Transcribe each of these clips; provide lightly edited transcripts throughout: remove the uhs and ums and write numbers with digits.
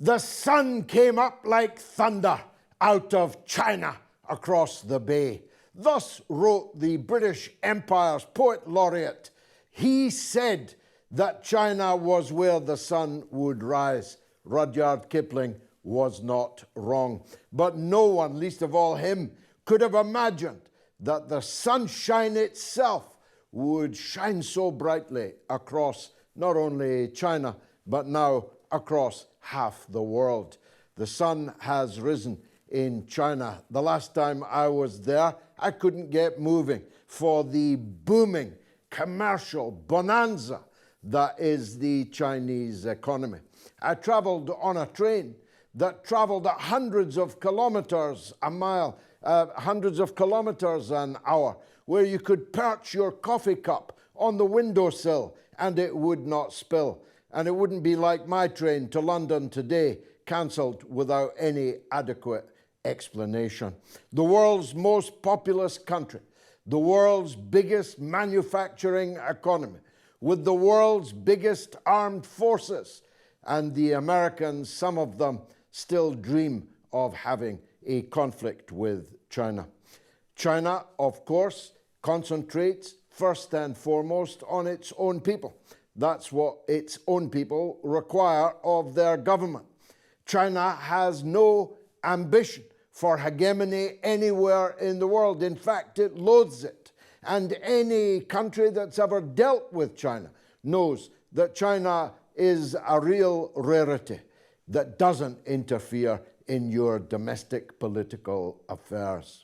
The sun came up like thunder out of China across the bay. Thus wrote the British Empire's poet laureate. He said that China was where the sun would rise. Rudyard Kipling was not wrong. But no one, least of all him, could have imagined that the sunshine itself would shine so brightly across not only China, but now across half the world. The sun has risen in China. The last time I was there, I couldn't get moving for the booming commercial bonanza that is the Chinese economy. I traveled on a train that traveled at hundreds of kilometers a mile, hundreds of kilometers an hour, where you could perch your coffee cup on the windowsill and it would not spill. And it wouldn't be like my train to London today, cancelled without any adequate explanation. The world's most populous country, the world's biggest manufacturing economy, with the world's biggest armed forces, and the Americans, some of them, still dream of having a conflict with China. China, of course, concentrates first and foremost on its own people. That's what its own people require of their government. China has no ambition for hegemony anywhere in the world. In fact, it loathes it. And any country that's ever dealt with China knows that China is a real rarity that doesn't interfere in your domestic political affairs.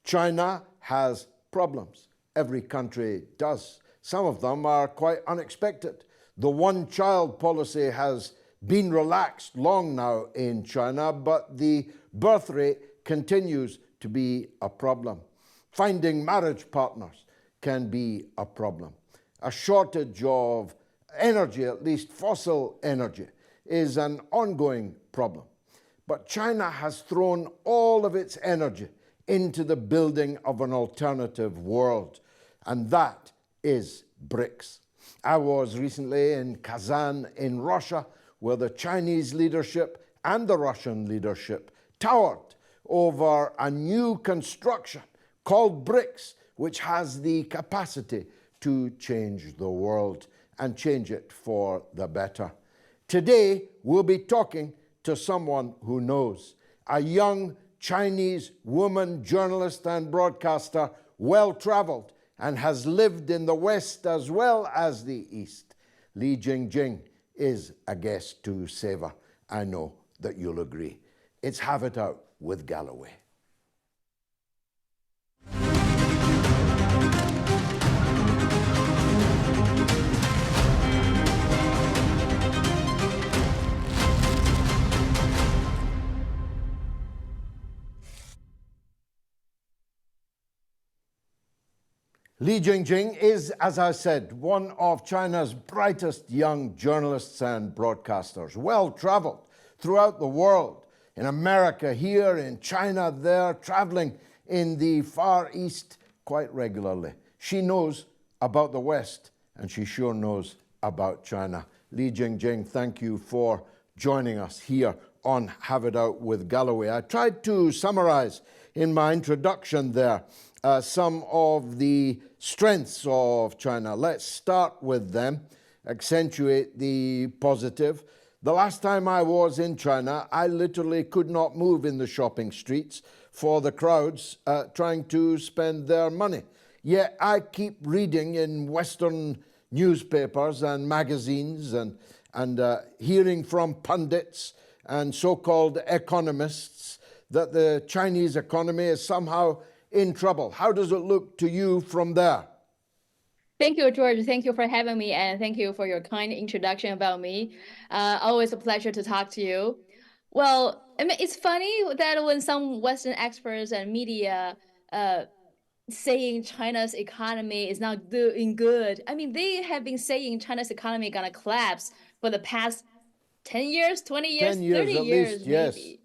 China has problems. Every country does. Some of them are quite unexpected. The one-child policy has been relaxed long now in China, but the birth rate continues to be a problem. Finding marriage partners can be a problem. A shortage of energy, at least fossil energy, is an ongoing problem. But China has thrown all of its energy into the building of an alternative world, and that is BRICS. I was recently in Kazan in Russia, where the Chinese leadership and the Russian leadership towered over a new construction called BRICS, which has the capacity to change the world and change it for the better. Today, we'll be talking to someone who knows, a young Chinese woman journalist and broadcaster, well-traveled, and has lived in the West as well as the East. Li Jingjing is a guest to savor. I know that you'll agree. It's Have It Out with Galloway. Li Jingjing is, as I said, one of China's brightest young journalists and broadcasters, well-traveled throughout the world, in America here, in China there, traveling in the Far East quite regularly. She knows about the West, and she sure knows about China. Li Jingjing, thank you for joining us here on Have It Out with Galloway. I tried to summarize in my introduction there some of the strengths of China. Let's start with them, accentuate the positive. The last time I was in China, I literally could not move in the shopping streets for the crowds trying to spend their money. Yet I keep reading in Western newspapers and magazines and hearing from pundits and so-called economists that the Chinese economy is somehow in trouble. How does it look to you from there? Thank you, George. Thank you for having me, and thank you for your kind introduction about me. Always a pleasure to talk to you. Well, I mean, it's funny that when some Western experts and media saying China's economy is not doing good, I mean, they have been saying China's economy is gonna collapse for the past 10 years, 20 years, 10 years 30 at years, least, yes. maybe.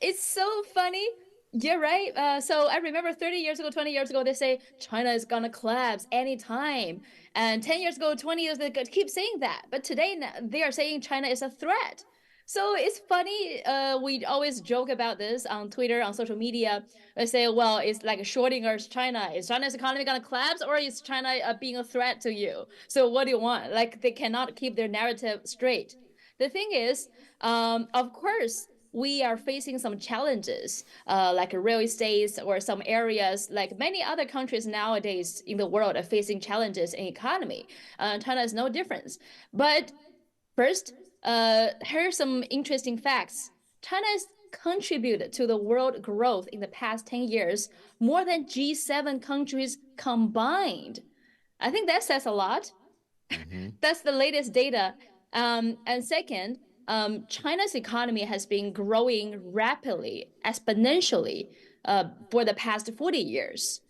It's so funny. You're right. So I remember 30 years ago, 20 years ago, they say China is going to collapse anytime. And 10 years ago, 20 years ago, they keep saying that. But today, they are saying China is a threat. So it's funny. We always joke about this on Twitter, on social media. We say, well, it's like Schrodinger's China. Is China's economy going to collapse, or is China being a threat to you? So what do you want? Like, they cannot keep their narrative straight. The thing is, of course, we are facing some challenges, like real estate or some areas, like many other countries nowadays in the world are facing challenges in economy. China is no difference. But first, here's some interesting facts. China has contributed to the world growth in the past 10 years more than G7 countries combined. I think that says a lot. Mm-hmm. That's the latest data. And second, China's economy has been growing rapidly, exponentially, for the past 40 years.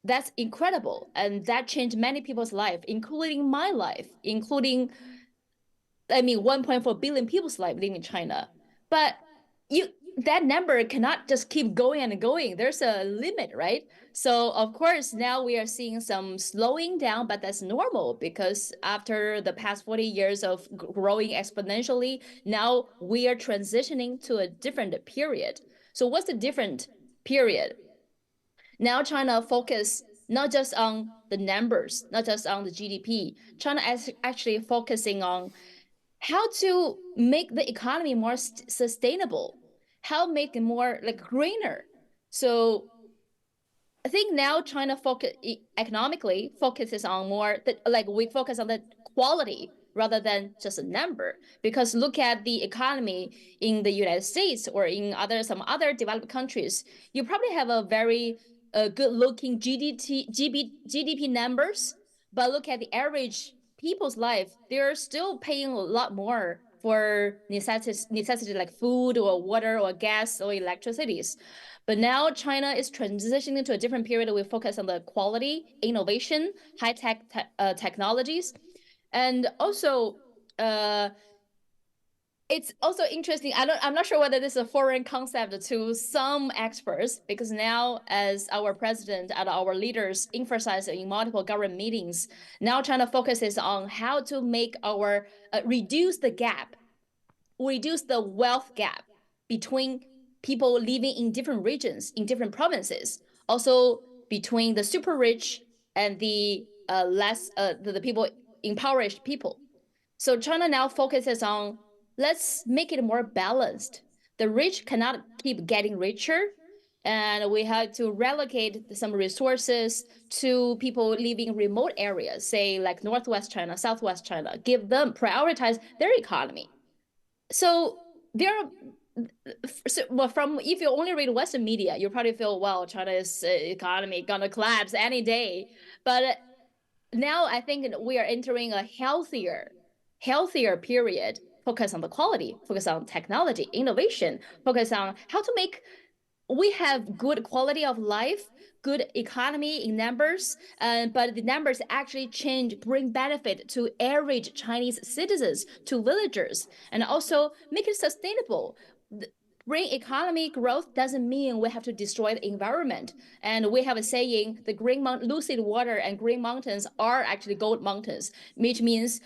That's incredible. And that changed many people's life, including my life, including 1.4 billion people's life living in China. But that number cannot just keep going and going. There's a limit, right? So of course now we are seeing some slowing down, but that's normal because after the past 40 years of growing exponentially, now we are transitioning to a different period. So what's the different period? Now China focus not just on the numbers, not just on the GDP. China is actually focusing on how to make the economy more sustainable, how make it more like greener. So I think now China economically focuses on more like we focus on the quality rather than just a number. Because look at the economy in the United States or in some other developed countries, you probably have a very good looking GDP numbers, but look at the average people's life, they're still paying a lot more for necessity like food or water or gas or electricities. But now China is transitioning to a different period. We focus on the quality, innovation, high-tech technologies. And also, it's also interesting. I'm not sure whether this is a foreign concept to some experts, because now, as our president and our leaders emphasize in multiple government meetings, now China focuses on how to make our reduce the gap, reduce the wealth gap between people living in different regions, in different provinces, also between the super rich and the less the people impoverished people. So China now focuses on let's make it more balanced. The rich cannot keep getting richer, and we have to relocate some resources to people living in remote areas, say like Northwest China, Southwest China, give them prioritize their economy. So there are well, from if you only read Western media, you probably feel, well, China's economy gonna collapse any day. But now I think we are entering a healthier period. Focus on the quality, focus on technology, innovation, focus on how to make we have good quality of life, good economy in numbers, but the numbers actually change, bring benefit to average Chinese citizens, to villagers, and also make it sustainable. Bring economy growth doesn't mean we have to destroy the environment. And we have a saying, the green lucid water and green mountains are actually gold mountains, which means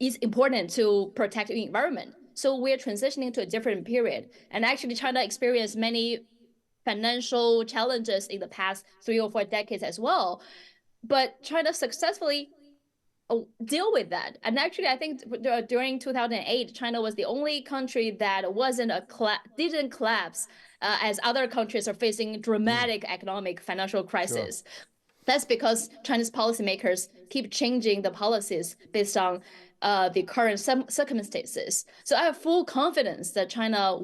it's important to protect the environment. So we're transitioning to a different period. And actually, China experienced many financial challenges in the past 3 or 4 decades as well. But China successfully deal with that. And actually, I think during 2008, China was the only country that didn't collapse as other countries are facing dramatic economic financial crisis. Sure. That's because Chinese policymakers keep changing the policies based on the current circumstances. So I have full confidence that China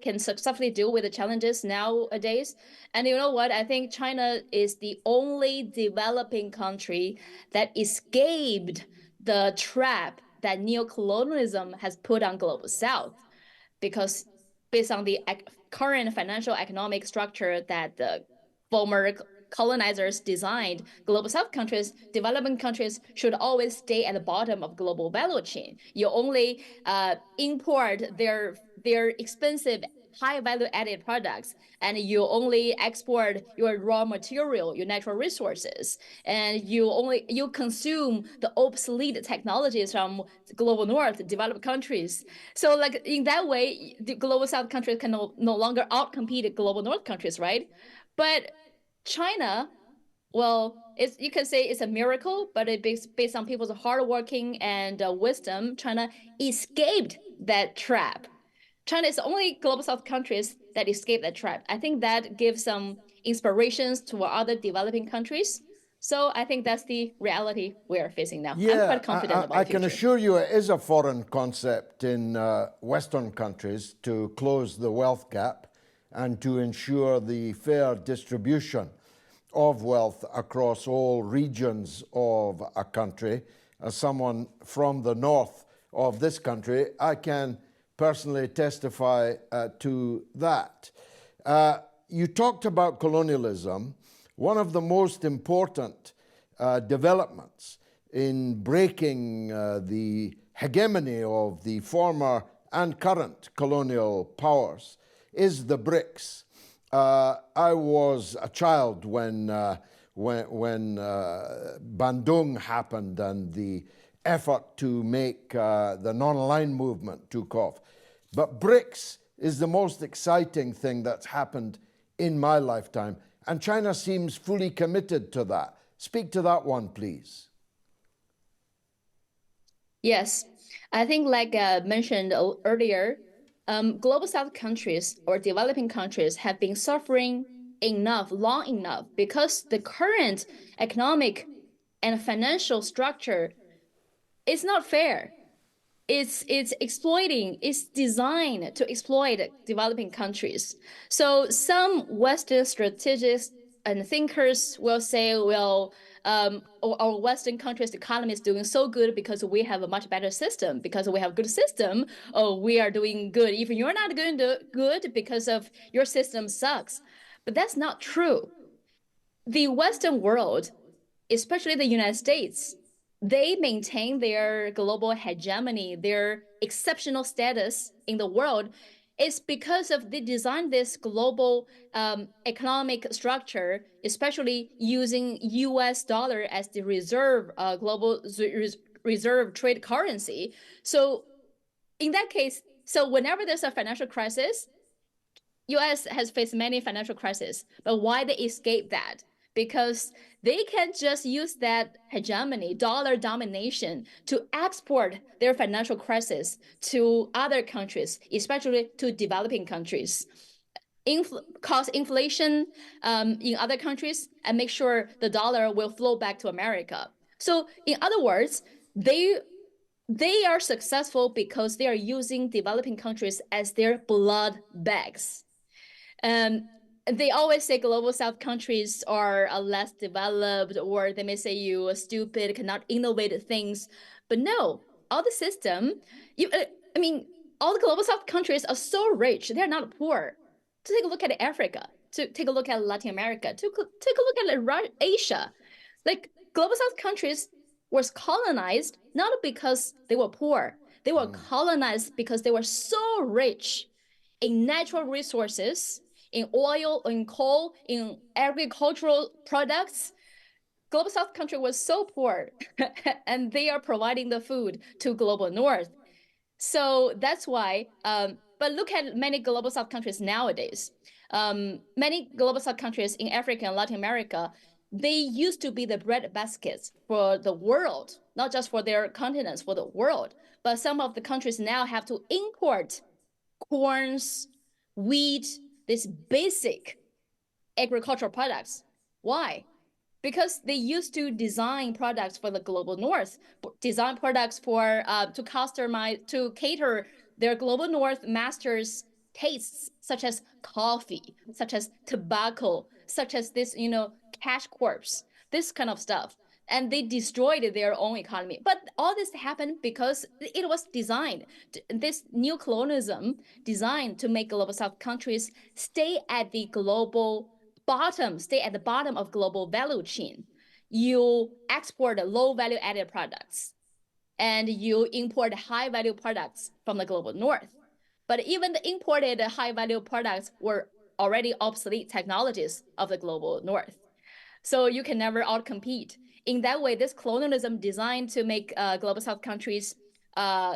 can successfully deal with the challenges nowadays. And you know what? I think China is the only developing country that escaped the trap that neocolonialism has put on global South, because based on the current financial economic structure that the former colonizers designed global south countries, developing countries should always stay at the bottom of global value chain. You only import their expensive high value added products, and you only export your raw material, your natural resources, and you consume the obsolete technologies from global north developed countries. So like in that way, the global south countries can no longer outcompete global north countries, right? But China, well, you can say it's a miracle, but it's based on people's hard working and wisdom. China escaped that trap. China is the only global south countries that escape that trap. I think that gives some inspirations to other developing countries. So I think that's the reality we are facing now. Yeah, I'm quite confident about I the can future. assure you it is a foreign concept in Western countries to close the wealth gap and to ensure the fair distribution of wealth across all regions of a country. As someone from the north of this country, I can personally testify to that. You talked about colonialism. One of the most important developments in breaking the hegemony of the former and current colonial powers is the BRICS. I was a child when Bandung happened and the effort to make the non-aligned movement took off. But BRICS is the most exciting thing that's happened in my lifetime, and China seems fully committed to that. Speak to that one, please. Yes, I think like mentioned earlier, global south countries or developing countries have been suffering long enough because the current economic and financial structure is not fair. It's designed to exploit developing countries. So some Western strategists and thinkers will say, well, our Western countries' economy is doing so good because we have a much better system. Because we have a good system, we are doing good. Even you're not doing good because of your system sucks. But that's not true. The Western world, especially the United States, they maintain their global hegemony, their exceptional status in the world, is because of they designed this global economic structure, especially using US dollar as the global reserve trade currency. So in that case, so whenever there's a financial crisis, US has faced many financial crises, but why they escape that? Because they can just use that hegemony, dollar domination, to export their financial crisis to other countries, especially to developing countries. Cause inflation in other countries and make sure the dollar will flow back to America. So in other words, they are successful because they are using developing countries as their blood bags. They always say global south countries are less developed, or they may say you are stupid, cannot innovate things. But no, all the system, all the global south countries are so rich, they're not poor. To take a look at Africa, to take a look at Latin America, to take a look at Asia. Like global south countries was colonized not because they were poor, they were colonized because they were so rich in natural resources, in oil, in coal, in agricultural products. Global South country was so poor and they are providing the food to global North. So that's why, but look at many global South countries nowadays. Many global South countries in Africa and Latin America, they used to be the bread baskets for the world, not just for their continents, for the world. But some of the countries now have to import corns, wheat, these basic agricultural products. Why? Because they used to design products for the global north, design products for to customize, to cater their global north masters' tastes, such as coffee, such as tobacco, such as this, cash crops, this kind of stuff. And they destroyed their own economy. But all this happened because it was designed, this new colonialism designed to make global south countries stay at the global stay at the bottom of global value chain. You export low value added products and you import high value products from the global north. But even the imported high value products were already obsolete technologies of the global north. So you can never outcompete. In that way, this colonialism designed to make global south countries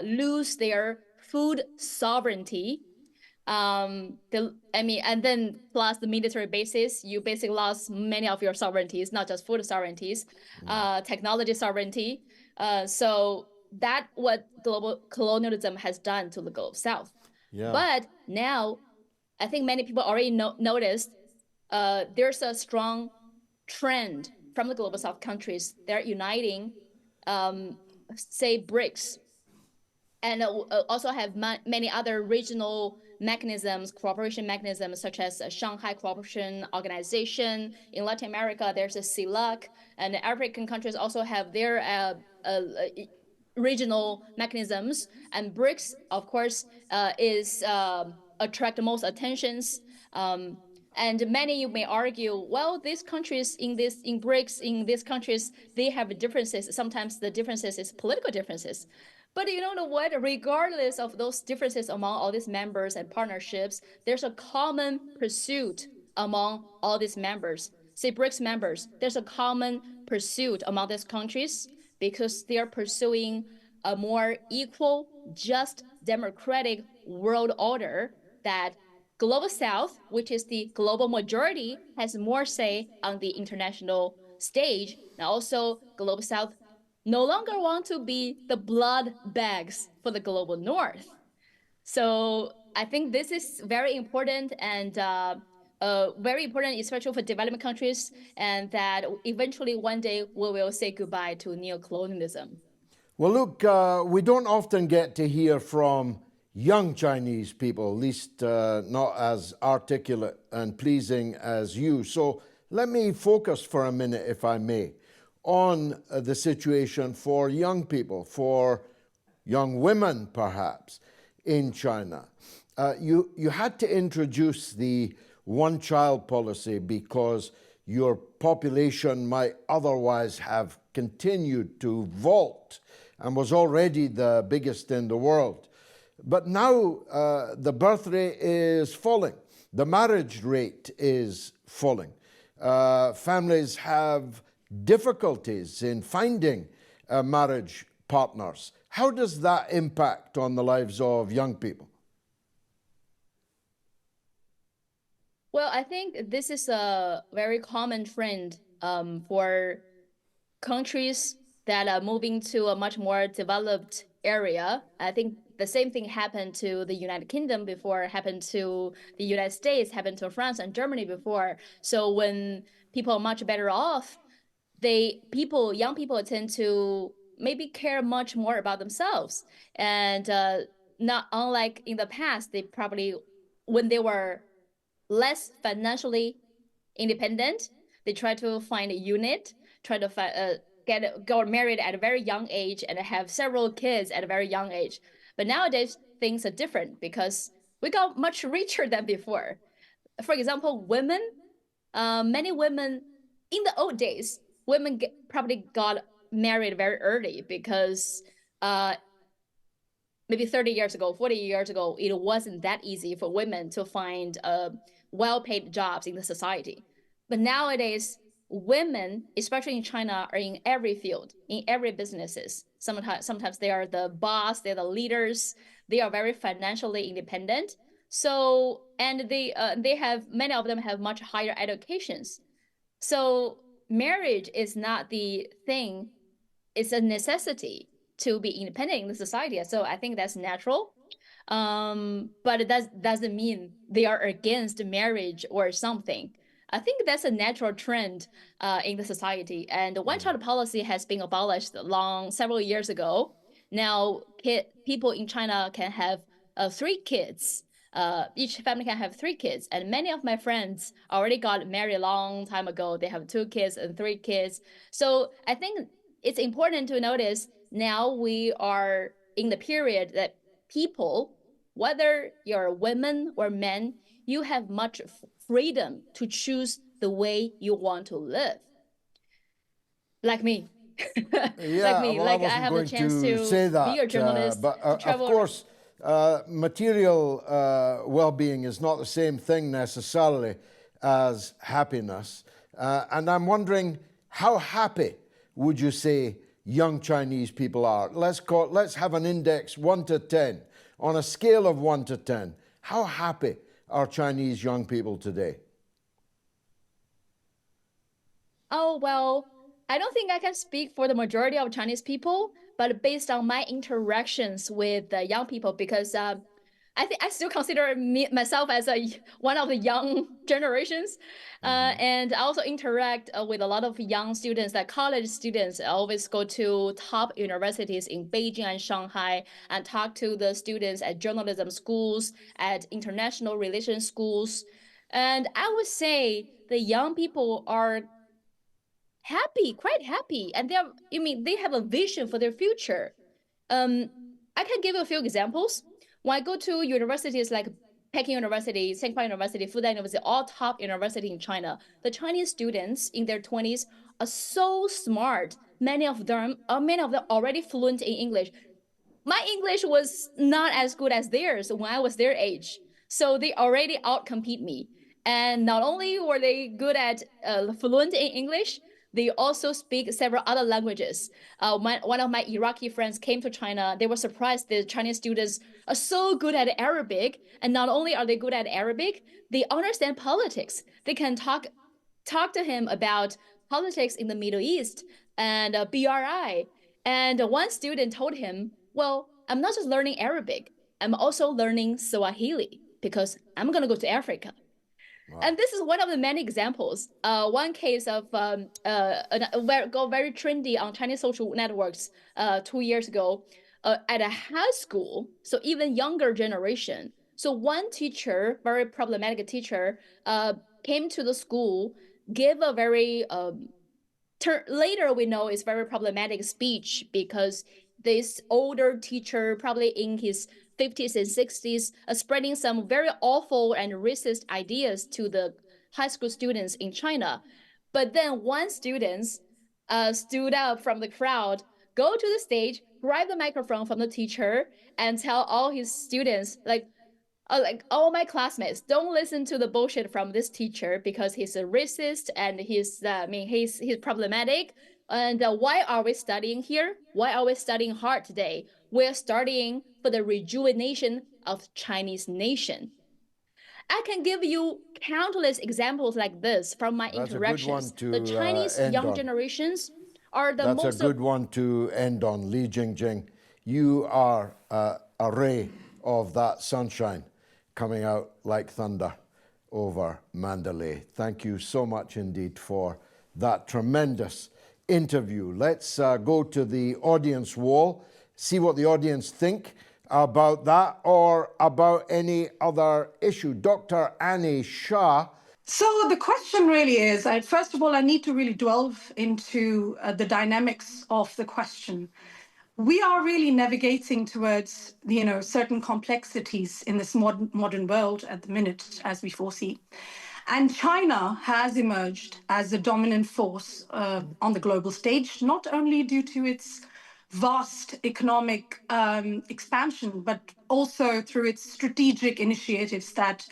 lose their food sovereignty. And then plus the military bases, you basically lost many of your sovereignties, not just food sovereignties, technology sovereignty. So that what global colonialism has done to the global south. Yeah. But now, I think many people already noticed there's a strong trend from the global south countries. They're uniting, say, BRICS, and also have many other regional mechanisms, cooperation mechanisms, such as Shanghai Cooperation Organization. In Latin America, there's a CELAC, and the African countries also have their regional mechanisms. And BRICS, of course, is attract the most attentions. And many you may argue, well, these countries in BRICS, in these countries, they have differences. Sometimes the differences is political differences. But you know what? Regardless of those differences among all these members and partnerships, there's a common pursuit among all these members. Say BRICS members, there's a common pursuit among these countries because they are pursuing a more equal, just, democratic world order that Global South, which is the global majority, has more say on the international stage. And also, Global South no longer want to be the blood bags for the global north. So I think this is very important and very important, especially for developing countries, and that eventually one day we will say goodbye to neocolonialism. Well, look, we don't often get to hear from young Chinese people, at least not as articulate and pleasing as you. So let me focus for a minute, if I may, on the situation for young people, for young women perhaps, in China. You had to introduce the one-child policy because your population might otherwise have continued to vault and was already the biggest in the world. But now the birth rate is falling. The marriage rate is falling. Families have difficulties in finding marriage partners. How does that impact on the lives of young people? Well, I think this is a very common trend for countries that are moving to a much more developed area. I think the same thing happened to the United Kingdom before, happened to the United States, happened to France and Germany before. So when people are much better off, young people tend to maybe care much more about themselves. And not unlike in the past, they probably, when they were less financially independent, they try to find a unit, try to get married at a very young age and have several kids at a very young age. But nowadays, things are different because we got much richer than before. For example, many women in the old days, women probably got married very early because maybe 30 years ago, 40 years ago, it wasn't that easy for women to find well-paid jobs in the society. But nowadays, women, especially in China, are in every field, in every businesses. Sometimes they are the boss, they're the leaders, they are very financially independent. So, and they have, many of them have much higher educations. So marriage is not the thing, it's a necessity to be independent in the society. So I think that's natural. But it doesn't mean they are against marriage or something. I think that's a natural trend in the society. And the one-child policy has been abolished several years ago. Now, people in China can have 3 kids. Each family can have 3 kids. And many of my friends already got married a long time ago. They have 2 kids and 3 kids. So I think it's important to notice now we are in the period that people, whether you're women or men, you have much freedom to choose the way you want to live. Like me. Yeah, like me. well, like I I wasn't have the going chance to say that, be a journalist, but to travel of course, material well-being is not the same thing necessarily as happiness. And I'm wondering, how happy would you say young Chinese people are? Let's have an index 1 to 10. On a scale of 1 to 10, how happy are Chinese young people today? Oh, well, I don't think I can speak for the majority of Chinese people, but based on my interactions with the young people, because I think I still consider myself as one of the young generations. And I also interact with a lot of young students, like college students. I always go to top universities in Beijing and Shanghai and talk to the students at journalism schools, at international relations schools. And I would say the young people are happy, quite happy, and they have a vision for their future. I can give you a few examples. When I go to universities like Peking University, Tsinghua University, Fudan University, all top university in China, the Chinese students in their 20s are so smart. Many of them already fluent in English. My English was not as good as theirs when I was their age. So they already outcompete me. And not only were they good at fluent in English, they also speak several other languages. One of my Iraqi friends came to China. They were surprised the Chinese students are so good at Arabic. And not only are they good at Arabic, they understand politics. They can talk to him about politics in the Middle East and BRI. And one student told him, well, I'm not just learning Arabic, I'm also learning Swahili because I'm going to go to Africa. Wow. And this is one of the many examples. One case of go very trendy on Chinese social networks 2 years ago at a high school, so even younger generation. So one teacher, very problematic teacher, came to the school, gave a very later we know is very problematic speech because this older teacher, probably in his 50s and 60s, spreading some very awful and racist ideas to the high school students in China. But then one student stood up from the crowd, go to the stage, grab the microphone from the teacher, and tell all his students, like all my classmates, don't listen to the bullshit from this teacher because he's a racist and he's problematic. And why are we studying here? Why are we studying hard today? We're studying for the rejuvenation of Chinese nation. I can give you countless examples like this from my interactions. The Chinese young generations are the most... That's a good one to end on, Li Jingjing. You are a ray of that sunshine coming out like thunder over Mandalay. Thank you so much indeed for that tremendous interview. Let's go to the audience wall, see what the audience think about that or about any other issue. Dr. Annie Shah. So the question really is, first of all, I need to really delve into the dynamics of the question. We are really navigating towards, certain complexities in this modern world at the minute, as we foresee. And China has emerged as a dominant force on the global stage, not only due to its vast economic expansion, but also through its strategic initiatives that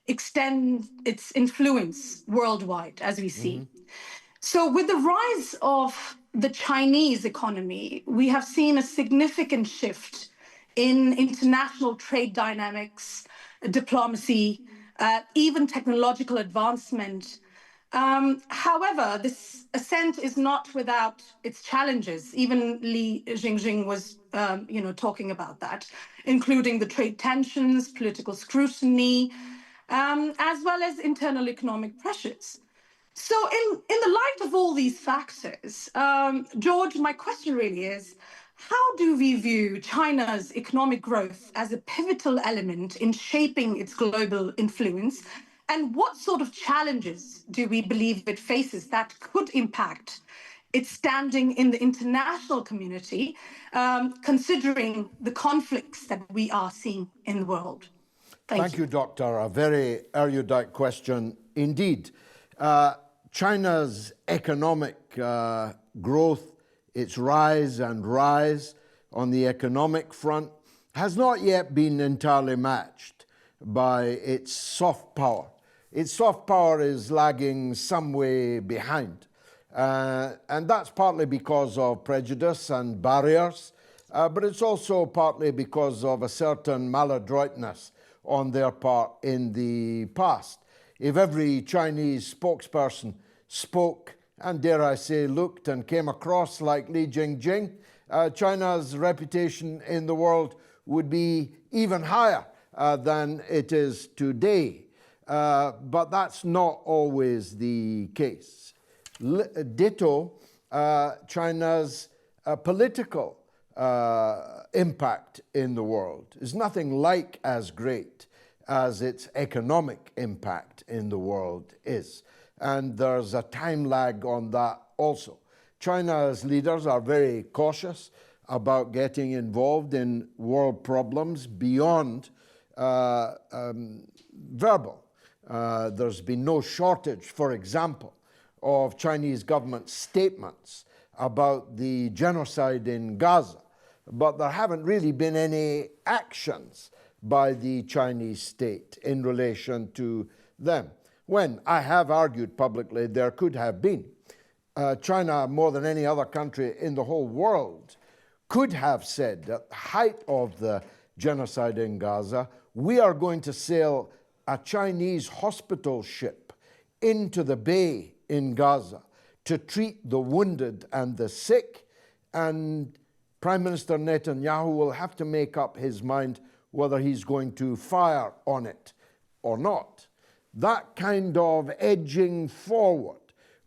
extend its influence worldwide, as we see. So with the rise of the Chinese economy, we have seen a significant shift in international trade dynamics, diplomacy, even technological advancement. However, this ascent is not without its challenges. Even Li Jingjing was, talking about that, including the trade tensions, political scrutiny, as well as internal economic pressures. So in the light of all these factors, George, my question really is, how do we view China's economic growth as a pivotal element in shaping its global influence? And what sort of challenges do we believe it faces that could impact its standing in the international community, considering the conflicts that we are seeing in the world? Thank you, Doctor. A very erudite question indeed. China's economic growth, its rise on the economic front, has not yet been entirely matched by its soft power. Its soft power is lagging some way behind. And that's partly because of prejudice and barriers, but it's also partly because of a certain maladroitness on their part in the past. If every Chinese spokesperson spoke and, dare I say, looked and came across like Li Jingjing, China's reputation in the world would be even higher than it is today. But that's not always the case. Ditto, China's political impact in the world is nothing like as great as its economic impact in the world is. And there's a time lag on that also. China's leaders are very cautious about getting involved in world problems beyond verbal. There's been no shortage, for example, of Chinese government statements about the genocide in Gaza, but there haven't really been any actions by the Chinese state in relation to them, when I have argued publicly there could have been. China, more than any other country in the whole world, could have said at the height of the genocide in Gaza, we are going to sail a Chinese hospital ship into the bay in Gaza to treat the wounded and the sick, and Prime Minister Netanyahu will have to make up his mind whether he's going to fire on it or not. That kind of edging forward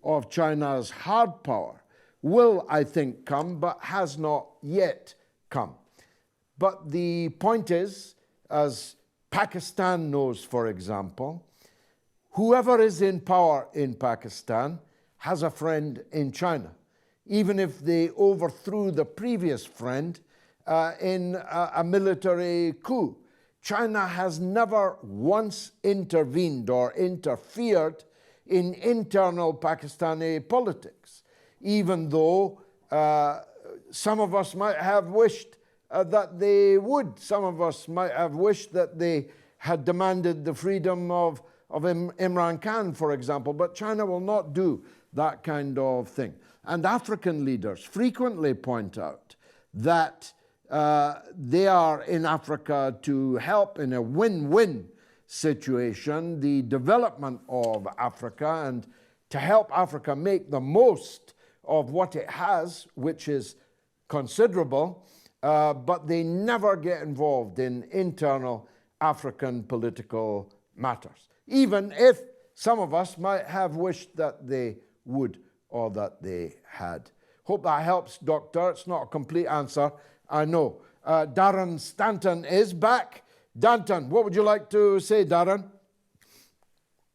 of China's hard power will, I think, come, but has not yet come. But the point is, as Pakistan knows, for example, whoever is in power in Pakistan has a friend in China, even if they overthrew the previous friend in a military coup. China has never once intervened or interfered in internal Pakistani politics, even though some of us might have wished that they would. Some of us might have wished that they had demanded the freedom of Imran Khan, for example, but China will not do that kind of thing. And African leaders frequently point out that they are in Africa to help in a win-win situation, the development of Africa, and to help Africa make the most of what it has, which is considerable, but they never get involved in internal African political matters, even if some of us might have wished that they would or that they had. Hope that helps, Doctor. It's not a complete answer, I know. Darren Stanton is back. Danton, what would you like to say, Darren?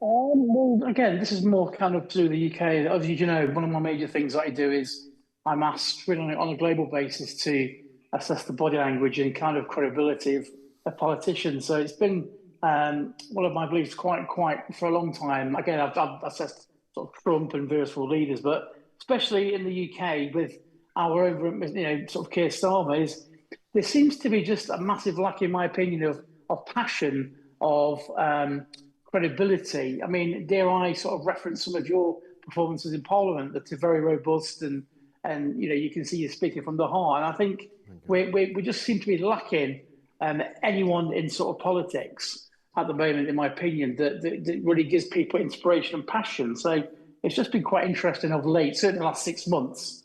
Well, again, this is more kind of to the UK. As you know, one of my major things that I do is I'm asked really on a global basis to assess the body language and kind of credibility of politicians. So it's been one of my beliefs quite for a long time. Again, I've assessed sort of Trump and various world leaders, but especially in the UK with our over, sort of Keir Starmer, is there seems to be just a massive lack, in my opinion, of passion, of credibility. I mean, dare I sort of reference some of your performances in Parliament that are very robust and you can see you're speaking from the heart. And I think we just seem to be lacking anyone in sort of politics at the moment, in my opinion, that really gives people inspiration and passion. So it's just been quite interesting of late, certainly the last 6 months,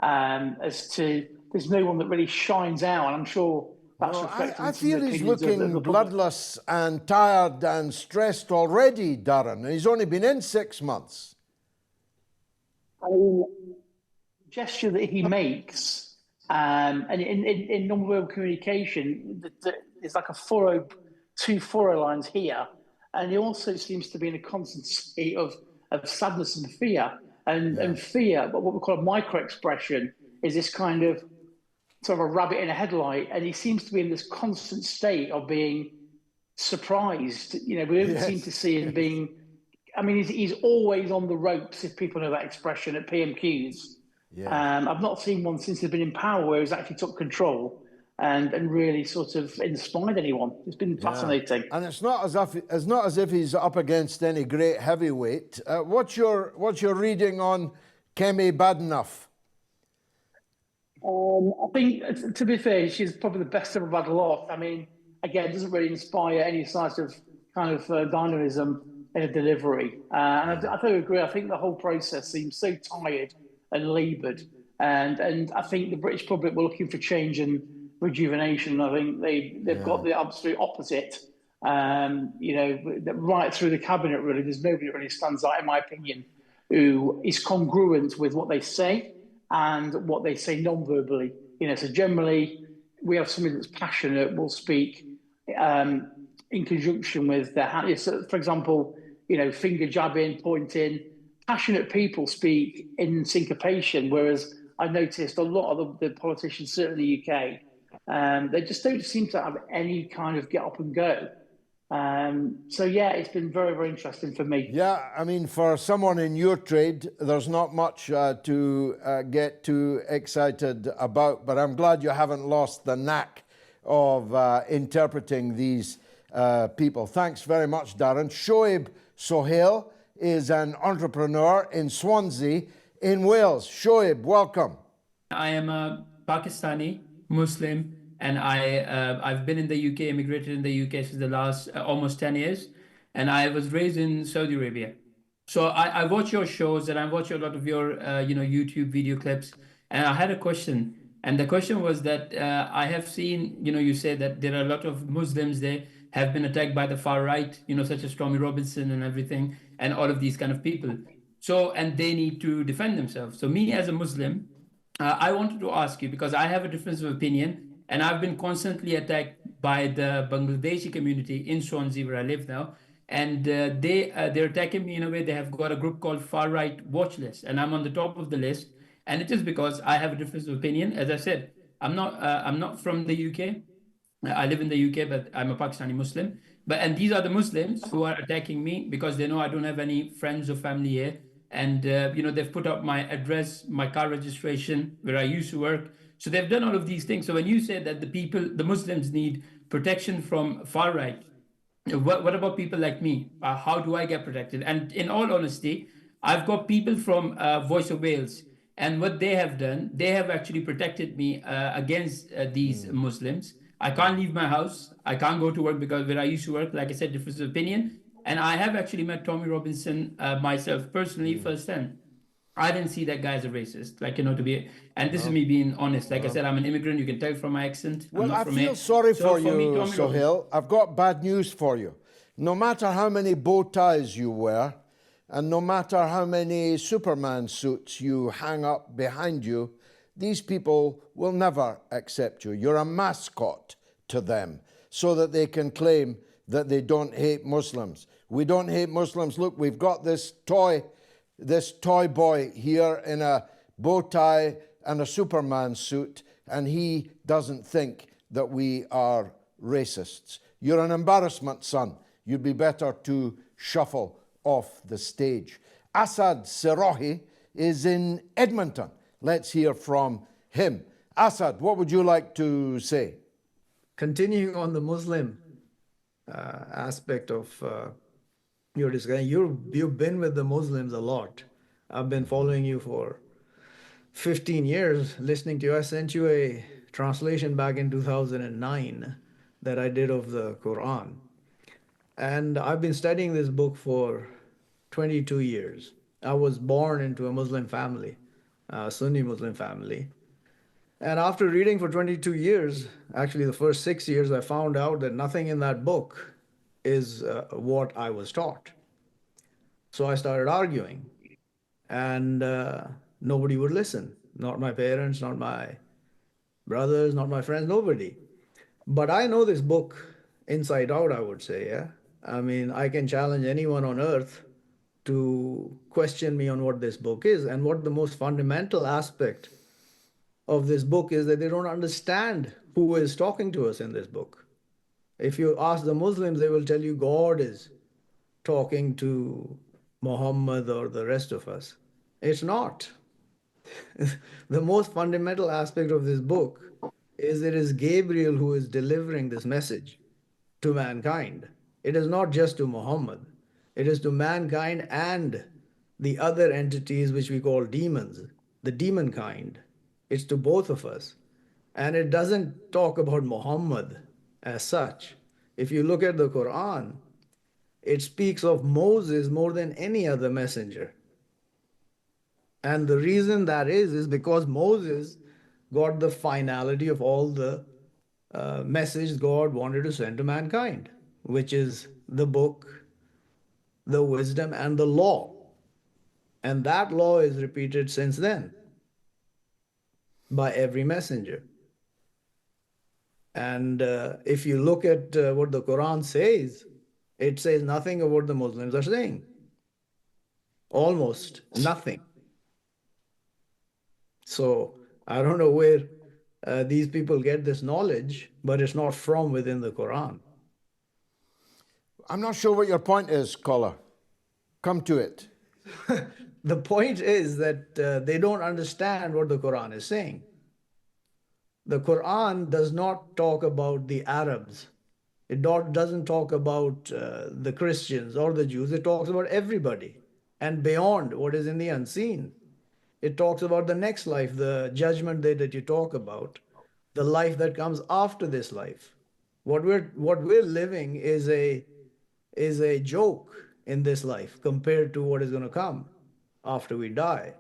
as to there's no one that really shines out. And I'm sure that's reflected. I feel he's looking bloodless and tired and stressed already, Darren. He's only been in 6 months. I mean, the gesture that he makes, and in non-verbal communication, there's like two furrow lines here, and he also seems to be in a constant state of sadness and fear. And fear, but what we call a micro-expression, is this kind of sort of a rabbit in a headlight, and he seems to be in this constant state of being surprised. We don't seem to see him being I mean, he's always on the ropes, if people know that expression, at PMQs. Yeah. I've not seen one since he's been in power where he's actually took control and really sort of inspired anyone. It's been fascinating. And it's not as if he's up against any great heavyweight. What's your reading on Kemi Badenoch? I think, to be fair, she's probably the best of a bad lot. I mean, again, it doesn't really inspire any sort of kind of dynamism in a delivery. And I do agree. I think the whole process seems so tired and laboured. And I think the British public were looking for change and rejuvenation. I think they've got the absolute opposite. You know, right through the cabinet, really, there's nobody that really stands out, in my opinion, who is congruent with what they say and what they say non-verbally. You know, so generally we have somebody that's passionate will speak in conjunction with their hand. So, for example, you know, finger jabbing, pointing. Passionate people speak in syncopation, whereas I noticed a lot of the politicians, certainly in the UK, they just don't seem to have any kind of get up and go. So yeah, it's been very, very interesting for me. Yeah, I mean, for someone in your trade, there's not much to get too excited about, but I'm glad you haven't lost the knack of interpreting these people. Thanks very much, Darren. Shoaib Sohail is an entrepreneur in Swansea in Wales. Shoaib, welcome. I am a Pakistani Muslim, and I've been in the UK, immigrated in the UK since the last almost 10 years, and I was raised in Saudi Arabia. So I watch your shows and I watch a lot of your YouTube video clips, and I had a question, and the question was that I have seen, you say that there are a lot of Muslims there have been attacked by the far right, such as Tommy Robinson and everything, and all of these kind of people. So, and they need to defend themselves. So me as a Muslim, I wanted to ask you, because I have a difference of opinion, and I've been constantly attacked by the Bangladeshi community in Swansea, where I live now. And they're attacking me in a way. They have got a group called Far Right Watch List, and I'm on the top of the list. And it is because I have a difference of opinion. As I said, I'm not from the UK. I live in the UK, but I'm a Pakistani Muslim. And these are the Muslims who are attacking me because they know I don't have any friends or family here. And, they've put up my address, my car registration, where I used to work. So they've done all of these things. So when you say that the Muslims need protection from far right, what about people like me? How do I get protected? And in all honesty, I've got people from Voice of Wales, and what they have done, they have actually protected me against these Muslims. I can't leave my house. I can't go to work because where I used to work, like I said, difference of opinion. And I have actually met Tommy Robinson myself personally firsthand. I didn't see that guy as a racist, and this is me being honest. Like I said, I'm an immigrant. You can tell from my accent. Well, I feel sorry for you, Sohail. I've got bad news for you. No matter how many bow ties you wear, and no matter how many Superman suits you hang up behind you, these people will never accept you. You're a mascot to them, so that they can claim that they don't hate Muslims. We don't hate Muslims. Look, we've got this toy boy here in a bow tie and a Superman suit, and he doesn't think that we are racists. You're an embarrassment, son. You'd be better to shuffle off the stage. Asad Sirahi is in Edmonton. Let's hear from him. Asad, what would you like to say? Continuing on the Muslim aspect of your discussion, you've been with the Muslims a lot. I've been following you for 15 years, listening to you. I sent you a translation back in 2009 that I did of the Quran. And I've been studying this book for 22 years. I was born into a Muslim family, a Sunni Muslim family. And after reading for 22 years, actually the first 6 years, I found out that nothing in that book is what I was taught. So I started arguing, and nobody would listen. Not my parents, not my brothers, not my friends, nobody. But I know this book inside out, I would say, yeah? I mean, I can challenge anyone on earth to question me on what this book is. And what the most fundamental aspect of this book is that they don't understand who is talking to us in this book. If you ask the Muslims, they will tell you God is talking to Muhammad or the rest of us. It's not. The most fundamental aspect of this book is it is Gabriel who is delivering this message to mankind. It is not just to Muhammad. It is to mankind and the other entities which we call demons, the demon kind. It's to both of us. And it doesn't talk about Muhammad as such. If you look at the Quran, it speaks of Moses more than any other messenger. And the reason that is because Moses got the finality of all the message God wanted to send to mankind, which is the book, the wisdom, and the law. And that law is repeated since then by every messenger. And if you look at what the Quran says, it says nothing of what the Muslims are saying. Almost nothing. So I don't know where these people get this knowledge, but it's not from within the Quran. I'm not sure what your point is, caller. Come to it. The point is that they don't understand what the Quran is saying. The Quran does not talk about the Arabs. It doesn't talk about the Christians or the Jews. It talks about everybody and beyond what is in the unseen. It talks about the next life, the judgment day that you talk about, the life that comes after this life. What we're living is a joke in this life compared to what is going to come after we die.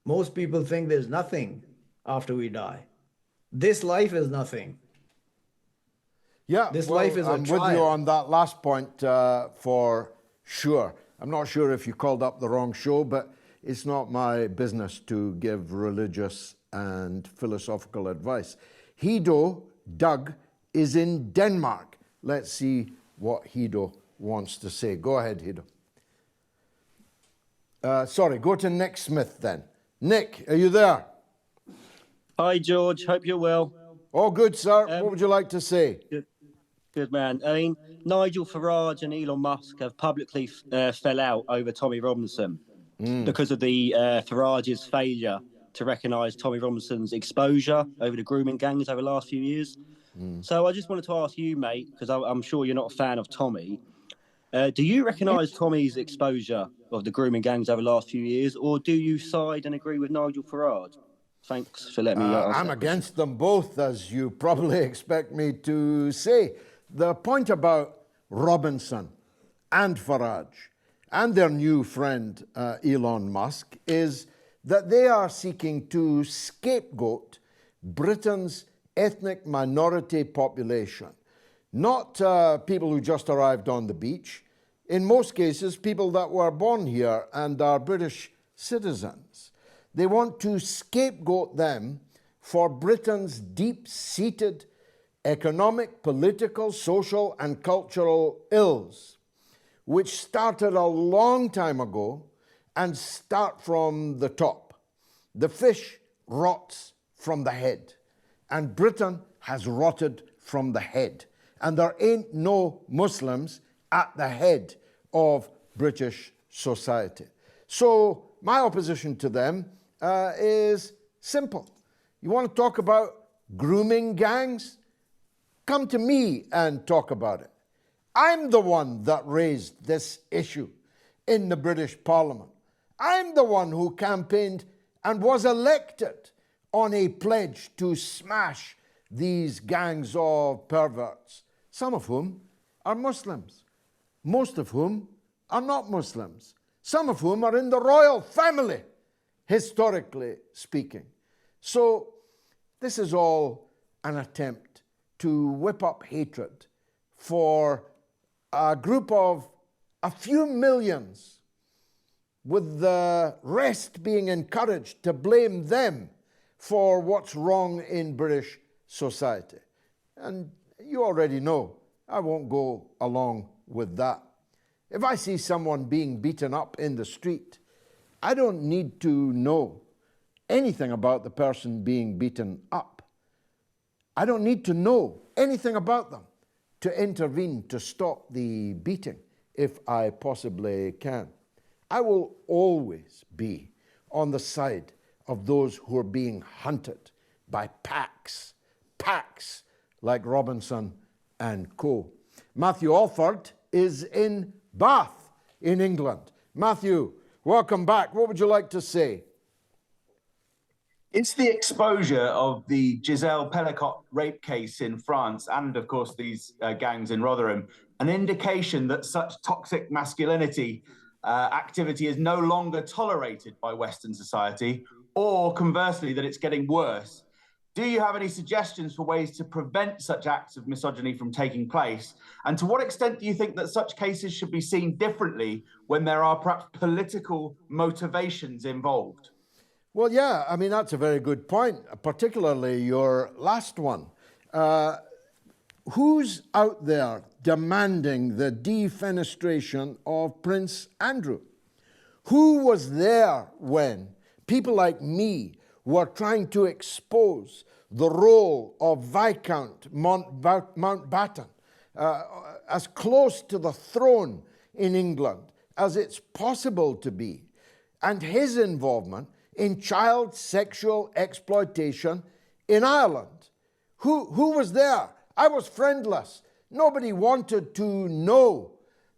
Most people think there's nothing after we die. This life is nothing. Yeah, this life is a I'm trial. with you on that last point for sure. I'm not sure if you called up the wrong show, but it's not my business to give religious and philosophical advice. Hido Doug is in Denmark. Let's see what Hido wants to say. Go ahead, Hido. Sorry, go to Nick Smith then. Nick, are you there? Hi, George. Hope you're well. Oh, good, sir. What would you like to say? Good man. I mean, Nigel Farage and Elon Musk have publicly fell out over Tommy Robinson because of the Farage's failure to recognise Tommy Robinson's exposure over the grooming gangs over the last few years. So I just wanted to ask you, mate, because I'm sure you're not a fan of Tommy. Do you recognise Tommy's exposure of the grooming gangs over the last few years, or do you side and agree with Nigel Farage? Thanks for letting me ask. I'm against them both, as you probably expect me to say. The point about Robinson and Farage and their new friend Elon Musk is that they are seeking to scapegoat Britain's ethnic minority population. Not people who just arrived on the beach. In most cases, people that were born here and are British citizens. They want to scapegoat them for Britain's deep-seated economic, political, social, and cultural ills, which started a long time ago and start from the top. The fish rots from the head, and Britain has rotted from the head. And there ain't no Muslims at the head of British society. So my opposition to them is simple. You want to talk about grooming gangs? Come to me and talk about it. I'm the one that raised this issue in the British Parliament. I'm the one who campaigned and was elected on a pledge to smash these gangs of perverts, some of whom are Muslims, most of whom are not Muslims, some of whom are in the royal family, historically speaking. So this is all an attempt to whip up hatred for a group of a few millions, with the rest being encouraged to blame them for what's wrong in British society. And you already know I won't go along with that. If I see someone being beaten up in the street, I don't need to know anything about the person being beaten up. I don't need to know anything about them to intervene to stop the beating if I possibly can. I will always be on the side of those who are being hunted by packs like Robinson and co. Matthew Alford is in Bath in England. Matthew, welcome back. What would you like to say? Is the exposure of the Giselle Pellicot rape case in France and, of course, these gangs in Rotherham an indication that such toxic masculinity activity is no longer tolerated by Western society, or conversely, that it's getting worse? Do you have any suggestions for ways to prevent such acts of misogyny from taking place? And to what extent do you think that such cases should be seen differently when there are perhaps political motivations involved? Well, yeah, I mean, that's a very good point, particularly your last one. Who's out there demanding the defenestration of Prince Andrew? Who was there when people like me were trying to expose the role of Viscount Mountbatten as close to the throne in England as it's possible to be, and his involvement in child sexual exploitation in Ireland? Who was there? I was friendless. Nobody wanted to know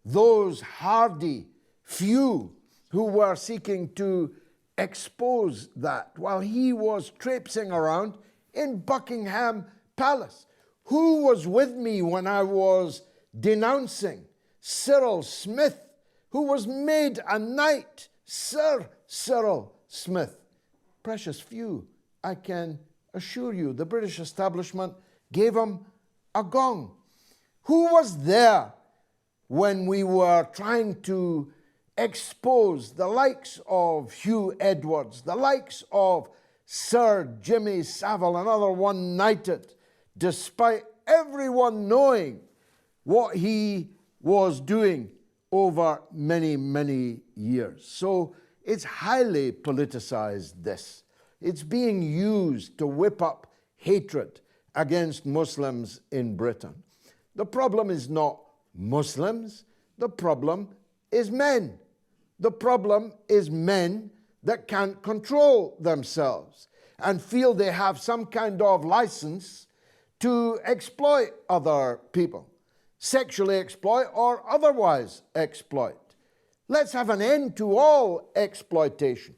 those hardy few who were seeking to expose that while he was traipsing around in Buckingham Palace. Who was with me when I was denouncing Cyril Smith, who was made a knight, Sir Cyril Smith? Precious few, I can assure you. The British establishment gave him a gong. Who was there when we were trying to expose the likes of Hugh Edwards, the likes of Sir Jimmy Savile, another one-knighted, despite everyone knowing what he was doing over many, many years? So it's highly politicized, this. It's being used to whip up hatred against Muslims in Britain. The problem is not Muslims. The problem is men. The problem is men that can't control themselves and feel they have some kind of license to exploit other people, sexually exploit or otherwise exploit. Let's have an end to all exploitation.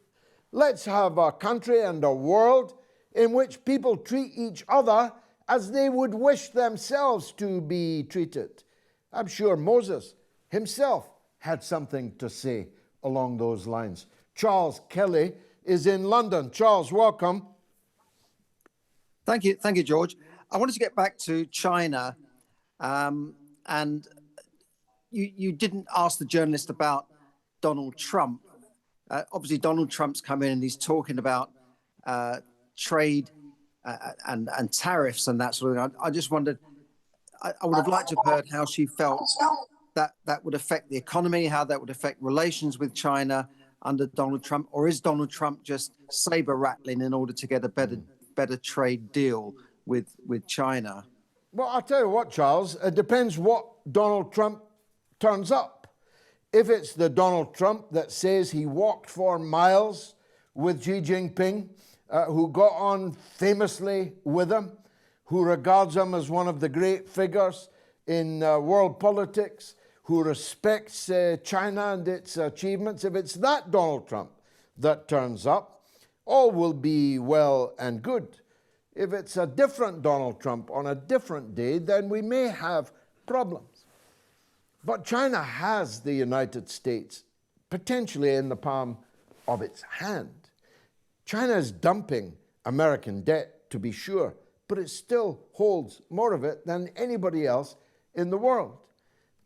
Let's have a country and a world in which people treat each other as they would wish themselves to be treated. I'm sure Moses himself had something to say along those lines. Charles Kelly is in London. Charles, welcome. Thank you, George. I wanted to get back to China, and you didn't ask the journalist about Donald Trump. Obviously, Donald Trump's come in and he's talking about trade and tariffs and that sort of thing. I just wondered, I would have liked to have heard how she felt that would affect the economy, how that would affect relations with China under Donald Trump, or is Donald Trump just saber rattling in order to get a better trade deal with China? Well, I'll tell you what, Charles, it depends what Donald Trump turns up. If it's the Donald Trump that says he walked for miles with Xi Jinping, who got on famously with him, who regards him as one of the great figures in world politics, who respects China and its achievements, if it's that Donald Trump that turns up, all will be well and good. If it's a different Donald Trump on a different day, then we may have problems. But China has the United States potentially in the palm of its hand. China is dumping American debt, to be sure, but it still holds more of it than anybody else in the world.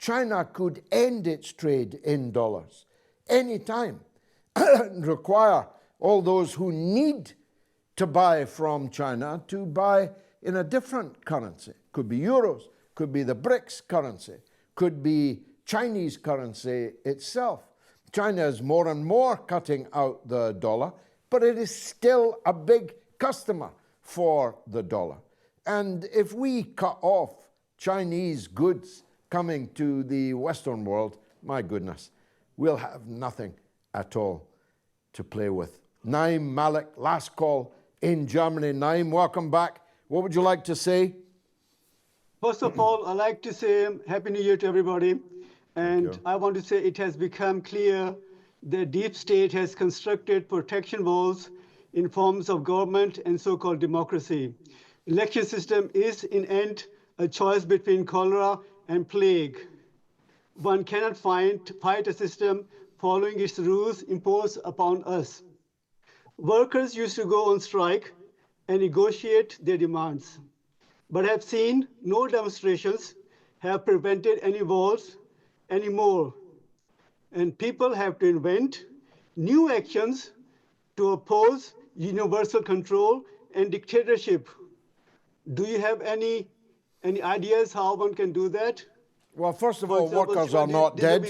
China could end its trade in dollars anytime and require all those who need to buy from China to buy in a different currency. Could be euros, could be the BRICS currency, could be Chinese currency itself. China is more and more cutting out the dollar, but it is still a big customer for the dollar. And if we cut off Chinese goods coming to the Western world, my goodness, we'll have nothing at all to play with. Naeem Malik, last call in Germany. Naeem, welcome back. What would you like to say? First of all, I'd like to say Happy New Year to everybody. And I want to say it has become clear that deep state has constructed protection walls in forms of government and so-called democracy. Election system is, in end, a choice between cholera and plague. One cannot fight a system following its rules imposed upon us. Workers used to go on strike and negotiate their demands, but have seen no demonstrations have prevented any wars anymore. And people have to invent new actions to oppose universal control and dictatorship. Do you have any ideas how one can do that? Well, first of all, workers are not dead.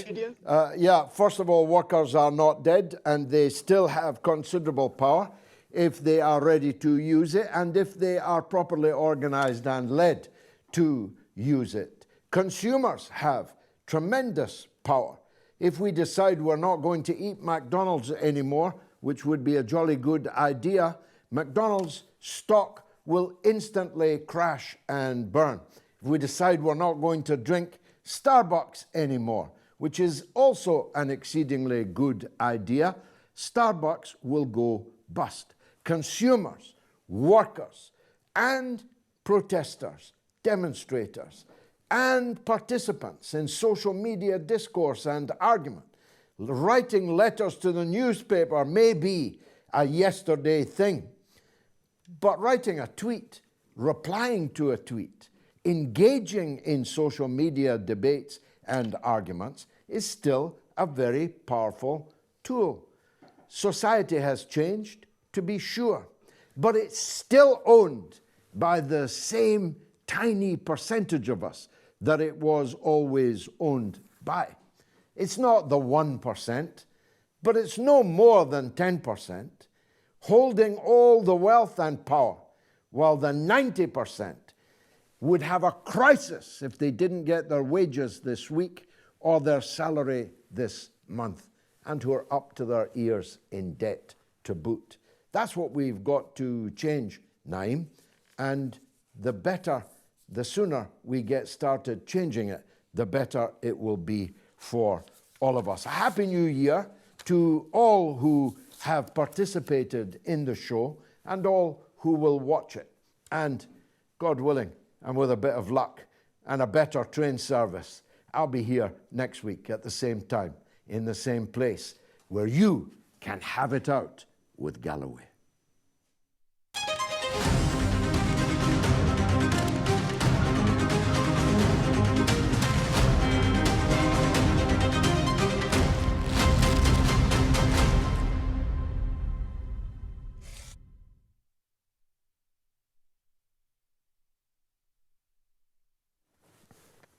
First of all, workers are not dead, and they still have considerable power if they are ready to use it and if they are properly organized and led to use it. Consumers have tremendous power. If we decide we're not going to eat McDonald's anymore, which would be a jolly good idea, McDonald's stock will instantly crash and burn. If we decide we're not going to drink Starbucks anymore, which is also an exceedingly good idea, Starbucks will go bust. Consumers, workers, and protesters, demonstrators, and participants in social media discourse and argument, writing letters to the newspaper may be a yesterday thing, but writing a tweet, replying to a tweet, engaging in social media debates and arguments is still a very powerful tool. Society has changed, to be sure, but it's still owned by the same tiny percentage of us that it was always owned by. It's not the 1%, but it's no more than 10%, holding all the wealth and power, while the 90% would have a crisis if they didn't get their wages this week or their salary this month, and who are up to their ears in debt to boot. That's what we've got to change, Naeem, and the sooner we get started changing it, the better it will be for all of us. A Happy New Year to all who have participated in the show and all who will watch it. And God willing, and with a bit of luck and a better train service, I'll be here next week at the same time, in the same place, where you can have it out with Galloway.